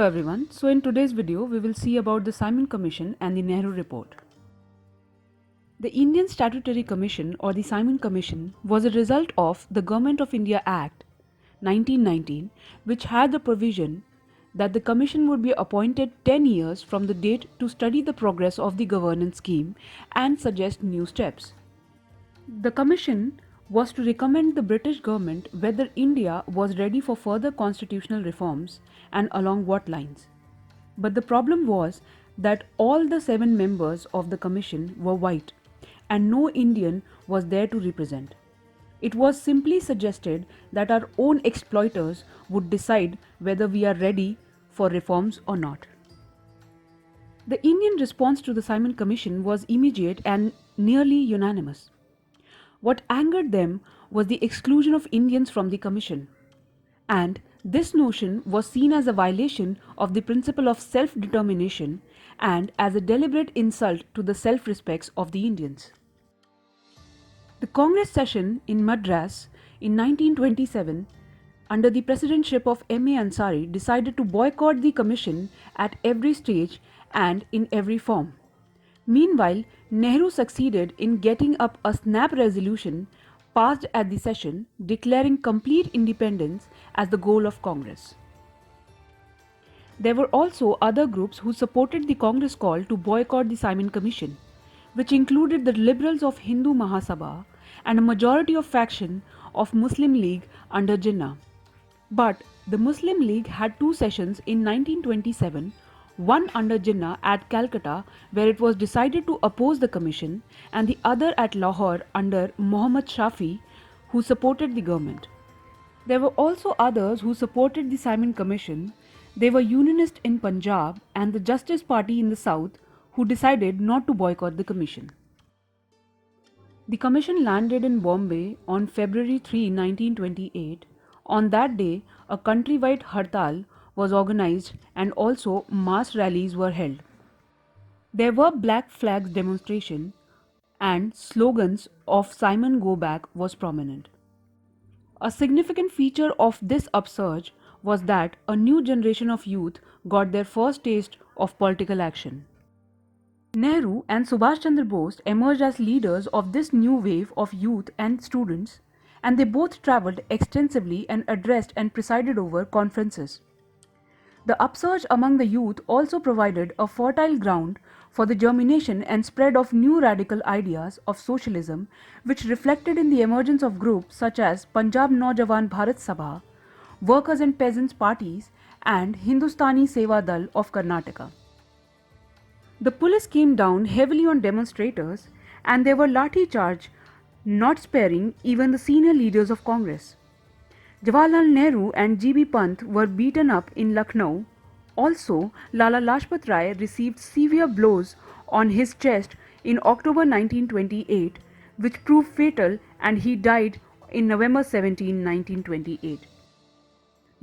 everyone. So in today's video, we will see about the Simon Commission and the Nehru Report. The Indian Statutory Commission or the Simon Commission was a result of the Government of India Act 1919, which had the provision that the commission would be appointed 10 years from the date to study the progress of the governance scheme and suggest new steps. The commission was to recommend the British government whether India was ready for further constitutional reforms and along what lines. But the problem was that all the 7 members of the commission were white and no Indian was there to represent. It was simply suggested that our own exploiters would decide whether we are ready for reforms or not. The Indian response to the Simon Commission was immediate and nearly unanimous. What angered them was the exclusion of Indians from the commission, and this notion was seen as a violation of the principle of self-determination and as a deliberate insult to the self-respects of the Indians. The Congress session in Madras in 1927 under the presidency of M.A. Ansari decided to boycott the commission at every stage and in every form. Meanwhile, Nehru succeeded in getting up a snap resolution passed at the session declaring complete independence as the goal of Congress. There were also other groups who supported the Congress call to boycott the Simon Commission, which included the liberals of Hindu Mahasabha and a majority of faction of Muslim League under Jinnah. But the Muslim League had 2 sessions in 1927, one under Jinnah at Calcutta where it was decided to oppose the commission and the other at Lahore under Muhammad Shafi who supported the government. There were also others who supported the Simon Commission. They were Unionists in Punjab and the Justice Party in the South who decided not to boycott the commission. The commission landed in Bombay on February 3, 1928. On that day, a countrywide hartal was organized and also mass rallies were held. There were black flags demonstration and slogans of Simon Go Back was prominent. A significant feature of this upsurge was that a new generation of youth got their first taste of political action. Nehru and Subhash Chandra Bose emerged as leaders of this new wave of youth and students, and they both travelled extensively and addressed and presided over conferences. The upsurge among the youth also provided a fertile ground for the germination and spread of new radical ideas of socialism, which reflected in the emergence of groups such as Punjab Naujawan Bharat Sabha, Workers and Peasants Parties, and Hindustani Seva Dal of Karnataka. The police came down heavily on demonstrators, and there were lathi charge, not sparing even the senior leaders of Congress. Jawaharlal Nehru and G.B. Pant were beaten up in Lucknow. Also, Lala Lajpat Rai received severe blows on his chest in October 1928, which proved fatal, and he died in November 17, 1928.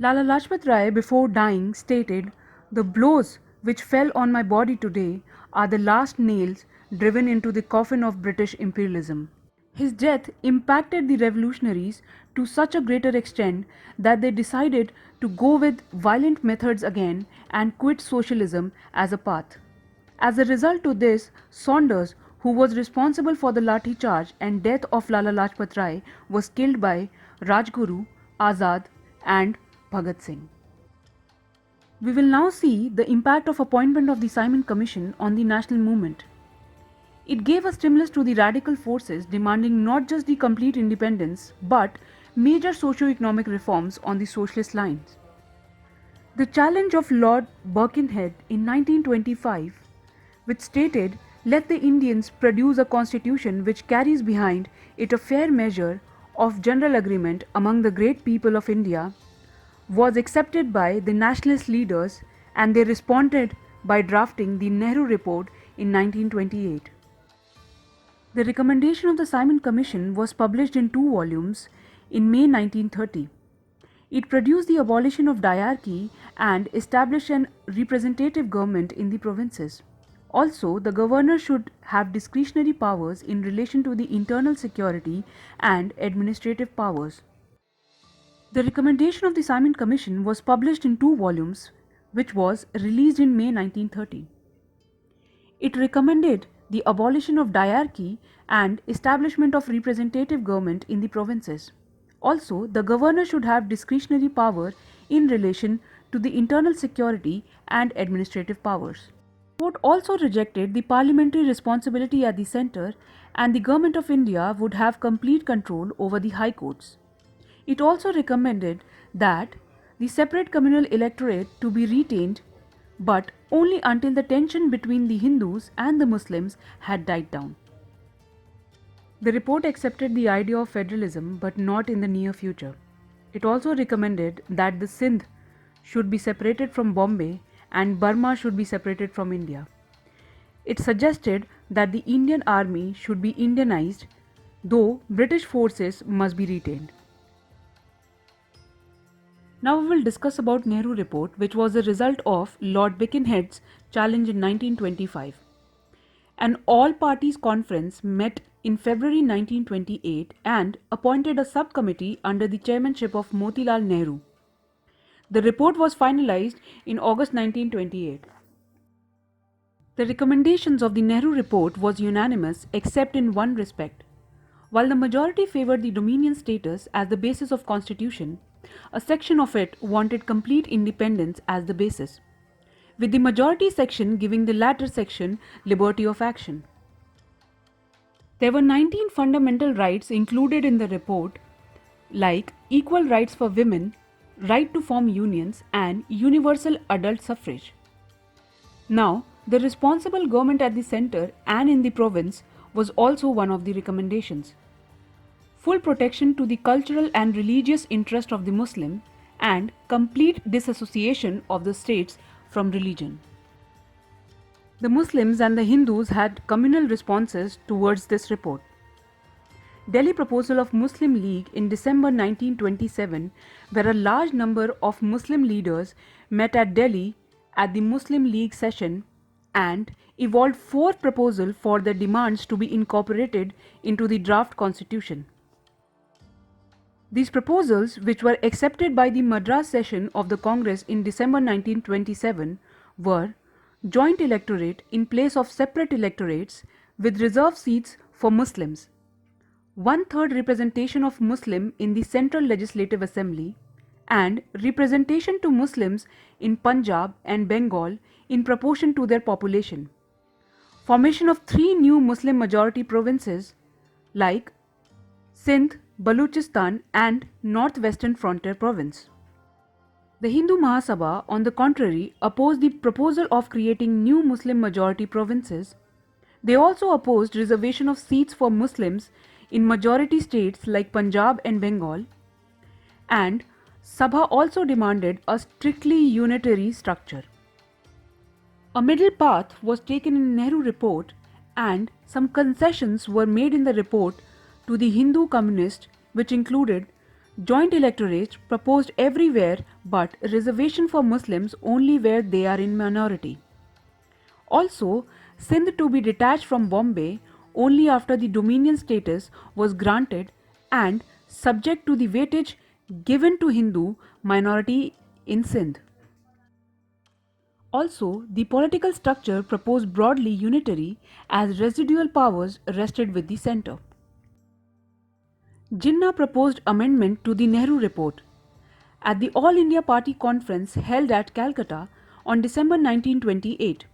Lala Lajpat Rai, before dying, stated, "The blows which fell on my body today are the last nails driven into the coffin of British imperialism." His death impacted the revolutionaries to such a greater extent that they decided to go with violent methods again and quit socialism as a path. As a result to this, Saunders, who was responsible for the lathi charge and death of Lala Lajpat Rai, was killed by Rajguru, Azad and Bhagat Singh. We will now see the impact of appointment of the Simon Commission on the national movement. It gave a stimulus to the radical forces demanding not just the complete independence but major socio-economic reforms on the socialist lines. The challenge of Lord Birkenhead in 1925, which stated, "Let the Indians produce a constitution which carries behind it a fair measure of general agreement among the great people of India," was accepted by the nationalist leaders, and they responded by drafting the Nehru Report in 1928. The recommendation of the Simon Commission was published in 2 volumes in May 1930. It produced the abolition of diarchy and established an representative government in the provinces. Also, the governor should have discretionary powers in relation to the internal security and administrative powers. The recommendation of the Simon Commission was published in 2 volumes which was released in May 1930. It recommended the abolition of diarchy and establishment of representative government in the provinces. Also, the governor should have discretionary power in relation to the internal security and administrative powers. The report also rejected the parliamentary responsibility at the centre, and the Government of India would have complete control over the high courts. It also recommended that the separate communal electorate to be retained, but only until the tension between the Hindus and the Muslims had died down. The report accepted the idea of federalism, but not in the near future. It also recommended that the Sindh should be separated from Bombay and Burma should be separated from India. It suggested that the Indian army should be Indianized, though British forces must be retained. Now we will discuss about Nehru Report, which was a result of Lord Birkenhead's challenge in 1925. An all-parties conference met in February 1928 and appointed a subcommittee under the chairmanship of Motilal Nehru. The report was finalized in August 1928. The recommendations of the Nehru Report was unanimous except in one respect. While the majority favored the Dominion status as the basis of constitution, a section of it wanted complete independence as the basis, with the majority section giving the latter section liberty of action. There were 19 fundamental rights included in the report, like equal rights for women, right to form unions, and universal adult suffrage. Now, the responsible government at the centre and in the province was also one of the recommendations. Full protection to the cultural and religious interest of the Muslim and complete disassociation of the states from religion. The Muslims and the Hindus had communal responses towards this report. Delhi proposal of Muslim League in December 1927, where a large number of Muslim leaders met at Delhi at the Muslim League session and evolved 4 proposals for their demands to be incorporated into the draft constitution. These proposals, which were accepted by the Madras session of the Congress in December 1927, were joint electorate in place of separate electorates with reserved seats for Muslims, 1/3 representation of Muslim in the Central Legislative Assembly, and representation to Muslims in Punjab and Bengal in proportion to their population. Formation of 3 new Muslim majority provinces like Sindh, Baluchistan and Northwestern Frontier Province. The Hindu Mahasabha, on the contrary, opposed the proposal of creating new Muslim majority provinces. They also opposed reservation of seats for Muslims in majority states like Punjab and Bengal, and Sabha also demanded a strictly unitary structure. A middle path was taken in Nehru Report and some concessions were made in the report to the Hindu communist, which included joint electorates proposed everywhere but reservation for Muslims only where they are in minority. Also, Sindh to be detached from Bombay only after the Dominion status was granted and subject to the weightage given to Hindu minority in Sindh. Also, the political structure proposed broadly unitary as residual powers rested with the centre. Jinnah proposed amendment to the Nehru Report. At the All India Party conference held at Calcutta on December 1928,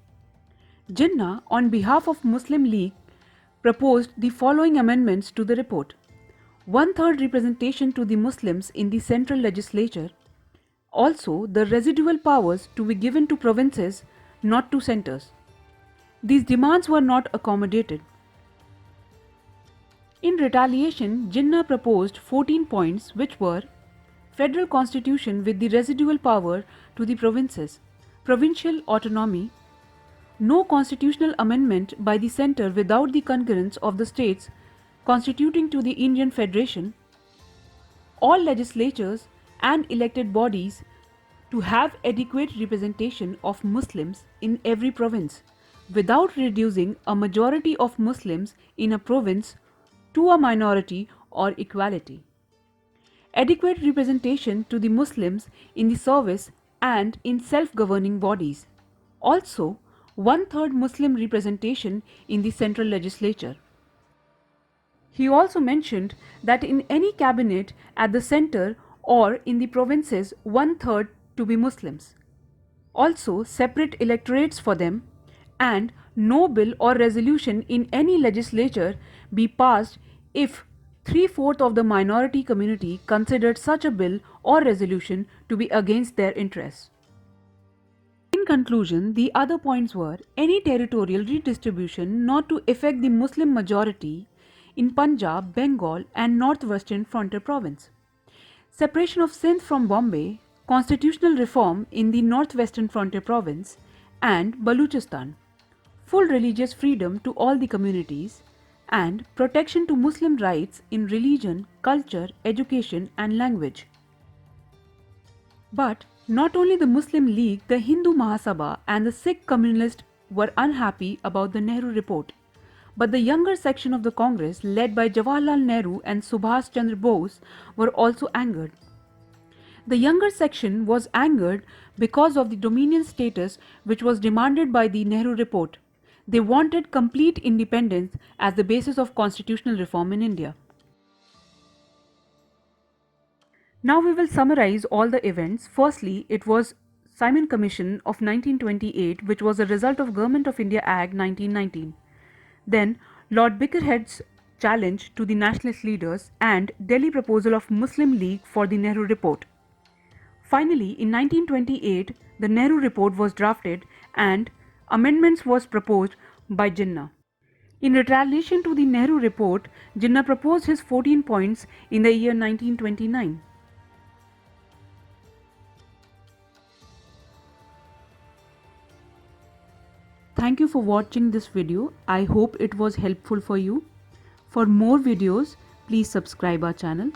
Jinnah, on behalf of Muslim League, proposed the following amendments to the report. 1/3 representation to the Muslims in the central legislature. Also, the residual powers to be given to provinces, not to centres. These demands were not accommodated. In retaliation, Jinnah proposed 14 points which were Federal Constitution with the residual power to the provinces, provincial autonomy, no constitutional amendment by the centre without the concurrence of the states constituting to the Indian Federation, all legislatures and elected bodies to have adequate representation of Muslims in every province without reducing a majority of Muslims in a province to a minority or equality. Adequate representation to the Muslims in the service and in self-governing bodies. Also, one-third Muslim representation in the central legislature. He also mentioned that in any cabinet at the center or in the provinces, one-third to be Muslims. Also, separate electorates for them, and no bill or resolution in any legislature be passed if three-fourths of the minority community considered such a bill or resolution to be against their interests. In conclusion, the other points were any territorial redistribution not to affect the Muslim majority in Punjab, Bengal and Northwestern Frontier Province. Separation of Sindh from Bombay, constitutional reform in the Northwestern Frontier Province and Baluchistan, full religious freedom to all the communities, and protection to Muslim rights in religion, culture, education and language. But not only the Muslim League, the Hindu Mahasabha and the Sikh communalists were unhappy about the Nehru report. But the younger section of the Congress, led by Jawaharlal Nehru and Subhash Chandra Bose, were also angered. The younger section was angered because of the dominion status which was demanded by the Nehru report. They wanted complete independence as the basis of constitutional reform in India. Now we will summarize all the events. Firstly, it was Simon Commission of 1928, which was a result of Government of India Act 1919. Then Lord Birkenhead's challenge to the nationalist leaders and Delhi proposal of Muslim League for the Nehru report. Finally, in 1928, the Nehru report was drafted and amendments was proposed by Jinnah. In retaliation to the Nehru report, Jinnah proposed his 14 points in the year 1929. Thank you for watching this video. I hope it was helpful for you. For more videos, please subscribe our channel.